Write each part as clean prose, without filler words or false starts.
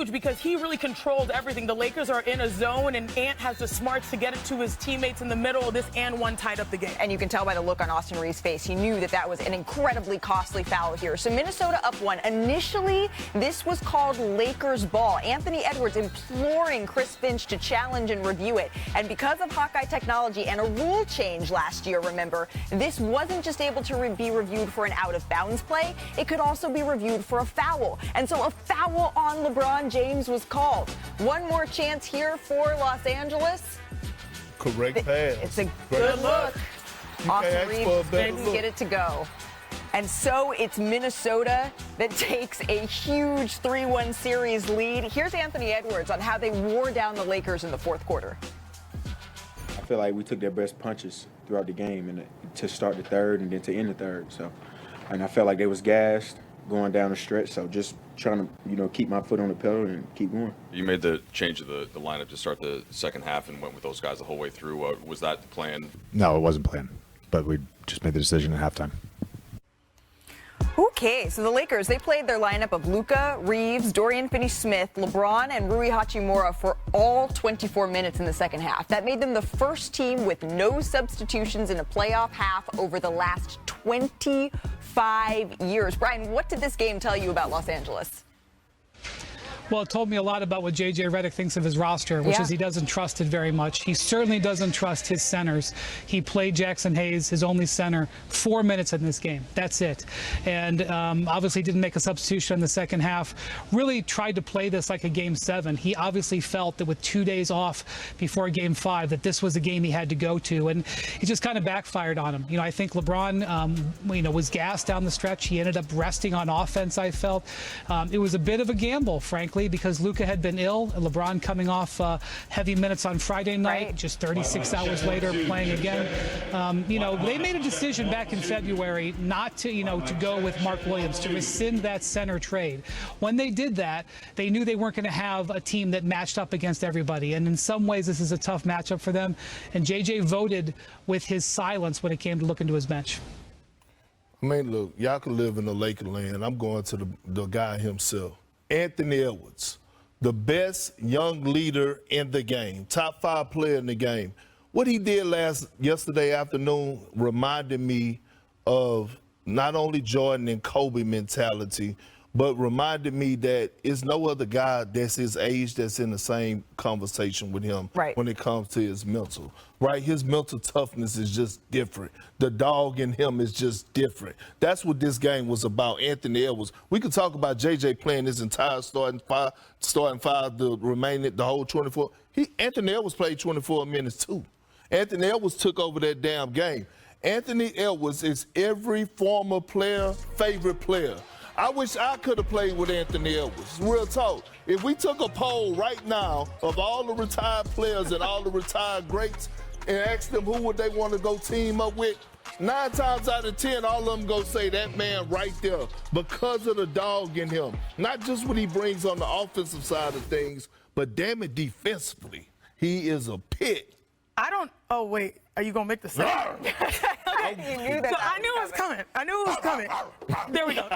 huge because he really controlled everything. The Lakers are in a zone, and Ant has the smarts to get it to his teammates in the middle. This and one tied up the game. And you can tell by the look on Austin Reeves' face, he knew that that was an incredibly costly foul here. So Minnesota up one. Initially, this was called Lakers ball. Anthony Edwards imploring Chris Finch to challenge and review it. And because of Hawkeye technology and a rule change last year, remember, this wasn't just able to be reviewed for an out-of-bounds play. It could also be reviewed for a foul. And so a foul on LeBron James was called. One more chance here for Los Angeles. Correct pass. It's a good look. Austin Reeves didn't get it to go. And so it's Minnesota that takes a huge 3-1 series lead. Here's Anthony Edwards on how they wore down the Lakers in the fourth quarter. I feel like we took their best punches throughout the game and to start the third and then to end the third. So, and I felt like they was gassed going down the stretch. So just trying to, keep my foot on the pedal and keep going. You made the change of the lineup to start the second half and went with those guys the whole way through. Was that the plan? No, it wasn't planned, but we just made the decision at halftime. Okay, so the Lakers, they played their lineup of Luka, Reeves, Dorian Finney-Smith, LeBron, and Rui Hachimura for all 24 minutes in the second half. That made them the first team with no substitutions in a playoff half over the last 25 years. Brian, what did this game tell you about Los Angeles? Well, it told me a lot about what J.J. Redick thinks of his roster, which is he doesn't trust it very much. He certainly doesn't trust his centers. He played Jackson Hayes, his only center, 4 minutes in this game. That's it. And obviously didn't make a substitution in the second half. Really tried to play this like a Game 7. He obviously felt that with 2 days off before Game 5 that this was a game he had to go to. And it just kind of backfired on him. I think LeBron, was gassed down the stretch. He ended up resting on offense, I felt. It was a bit of a gamble, frankly, because Luka had been ill, and LeBron coming off heavy minutes on Friday night, just 36 hours later playing again. They made a decision back in February not to, to go with Mark Williams, to rescind that center trade. When they did that, they knew they weren't going to have a team that matched up against everybody, and in some ways this is a tough matchup for them, and JJ voted with his silence when it came to look into his bench. I mean, look, y'all can live in the Lakerland. I'm going to the guy himself. Anthony Edwards, the best young leader in the game, top 5 player in the game. What he did yesterday afternoon reminded me of not only Jordan and Kobe mentality, but reminded me that it's no other guy that's his age that's in the same conversation with him when it comes to his mental. His mental toughness is just different. The dog in him is just different. That's what this game was about. Anthony Edwards. We could talk about JJ playing his entire starting five, the whole 24. Anthony Edwards played 24 minutes too. Anthony Edwards took over that damn game. Anthony Edwards is every former player favorite player. I wish I could have played with Anthony Edwards. Real talk. If we took a poll right now of all the retired players and all the retired greats and asked them who would they want to go team up with, 9 times out of 10, all of them go say that man right there because of the dog in him. Not just what he brings on the offensive side of things, but damn it, defensively, he is a pit. Oh, wait. Are you going to make the same? You knew that. I knew it was coming. I knew it was coming. There we go.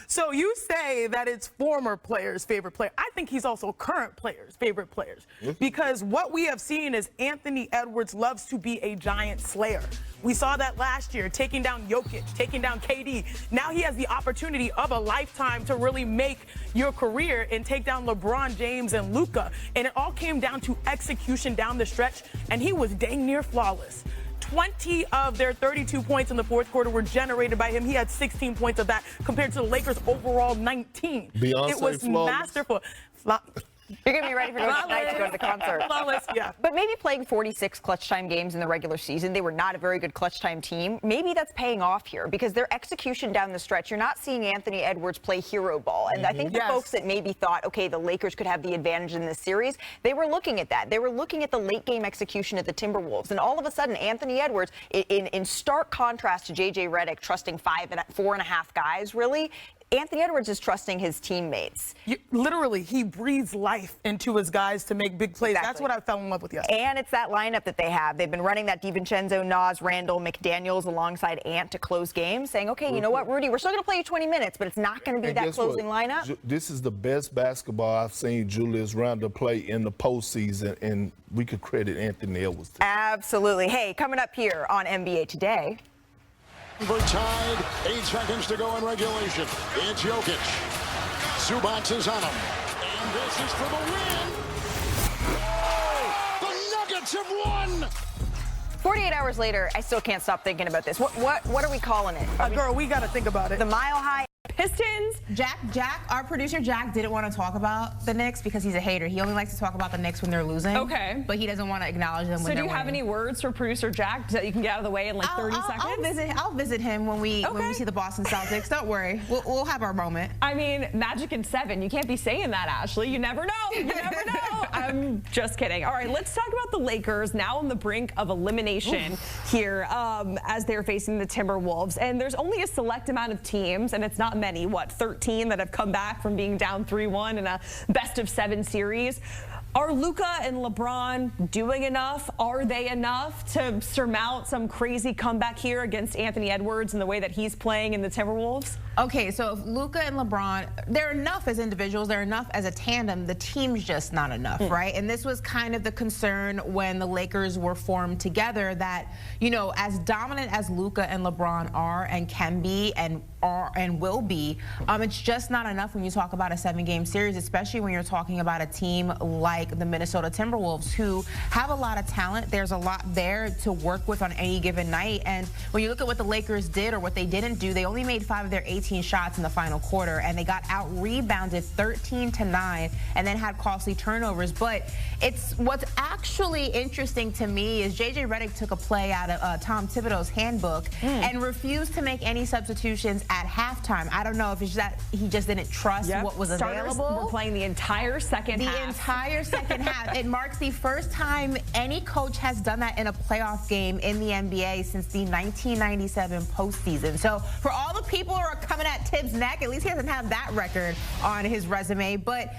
So you say that it's former players' favorite player. I think he's also current players' favorite players. Because what we have seen is Anthony Edwards loves to be a giant slayer. We saw that last year, taking down Jokic, taking down KD. Now he has the opportunity of a lifetime to really make your career and take down LeBron James and Luka. And it all came down to execution down the stretch, and he was dang near flawless. 20 of their 32 points in the fourth quarter were generated by him. He had 16 points of that compared to the Lakers' overall 19. It was masterful. You're going to be ready for tonight to go to the concert. Yeah. But maybe playing 46 clutch time games in the regular season, they were not a very good clutch time team. Maybe that's paying off here because their execution down the stretch, you're not seeing Anthony Edwards play hero ball. And I think the folks that maybe thought, okay, the Lakers could have the advantage in this series, they were looking at that. They were looking at the late game execution at the Timberwolves. And all of a sudden, Anthony Edwards, in stark contrast to J.J. Redick trusting 4.5 guys, really, Anthony Edwards is trusting his teammates. Literally, he breathes life into his guys to make big plays. Exactly. That's what I fell in love with yesterday. And it's that lineup that they have. They've been running that DiVincenzo, Nas, Randall, McDaniels alongside Ant to close games, saying, okay, you know what, Rudy, we're still going to play you 20 minutes, but it's not going to be that closing lineup. This is the best basketball I've seen Julius Randle play in the postseason, and we could credit Anthony Edwards. Absolutely. Hey, coming up here on NBA Today. We're tied. 8 seconds to go in regulation. It's Jokic. Zubac is on him. And this is for the win. Oh, the Nuggets have won. 48 hours later, I still can't stop thinking about this. What are we calling it? Girl, we got to think about it. The Mile High Pistons. Jack, our producer Jack didn't want to talk about the Knicks because he's a hater. He only likes to talk about the Knicks when they're losing. Okay. But he doesn't want to acknowledge them when So they're do you winning. have any words for producer Jack that you can get out of the way in like 30 seconds? I'll visit him when we see the Boston Celtics. Don't worry. We'll have our moment. I mean, Magic in 7. You can't be saying that, Ashley. You never know. You never know. I'm just kidding. All right, let's talk about the Lakers now on the brink of elimination here as they're facing the Timberwolves. And there's only a select amount of teams, and it's not many, 13 that have come back from being down 3-1 in a best-of-7 series. Are Luka and LeBron doing enough? Are they enough to surmount some crazy comeback here against Anthony Edwards and the way that he's playing in the Timberwolves? Okay, so if Luka and LeBron, they're enough as individuals, they're enough as a tandem, the team's just not enough, right? And this was kind of the concern when the Lakers were formed together that, you know, as dominant as Luka and LeBron are and can be and are and will be, it's just not enough when you talk about a 7-game series, especially when you're talking about a team like the Minnesota Timberwolves who have a lot of talent. There's a lot there to work with on any given night. And when you look at what the Lakers did or what they didn't do, they only made 5 of their 18 shots in the final quarter, and they got out-rebounded 13-9 and then had costly turnovers. But what's actually interesting to me is J.J. Redick took a play out of Tom Thibodeau's handbook and refused to make any substitutions at halftime. I don't know if it's that he just didn't trust what was available. We're playing the entire second half. The entire second half. It marks the first time any coach has done that in a playoff game in the NBA since the 1997 postseason. So for all the people who are coming at Tibbs' neck, at least he doesn't have that record on his resume. But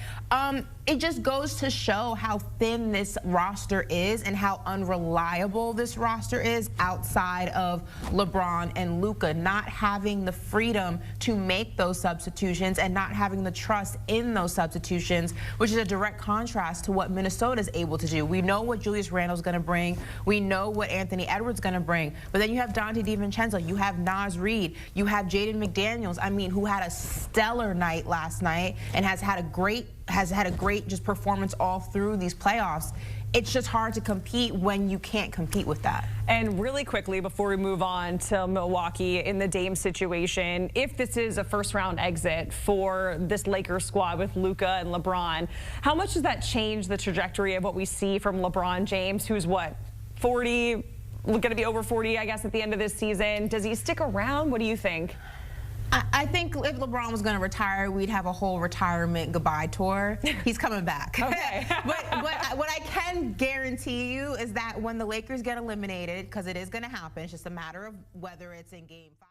it just goes to show how thin this roster is and how unreliable this roster is outside of LeBron and Luka not having the freedom to make those substitutions and not having the trust in those substitutions, which is a direct contrast to what Minnesota is able to do. We know what Julius Randle's going to bring. We know what Anthony Edwards is going to bring. But then you have Dante DiVincenzo. You have Nas Reed. You have Jaden McDaniels, who had a stellar night last night and has had a great just performance all through these playoffs. It's just hard to compete when you can't compete with that. And really quickly, before we move on to Milwaukee in the Dame situation, if this is a first-round exit for this Lakers squad with Luka and LeBron, how much does that change the trajectory of what we see from LeBron James, who's 40, going to be over 40, I guess, at the end of this season? Does he stick around? What do you think? I think if LeBron was going to retire, we'd have a whole retirement goodbye tour. He's coming back. Okay. but what I can guarantee you is that when the Lakers get eliminated, because it is going to happen, it's just a matter of whether it's in Game 5.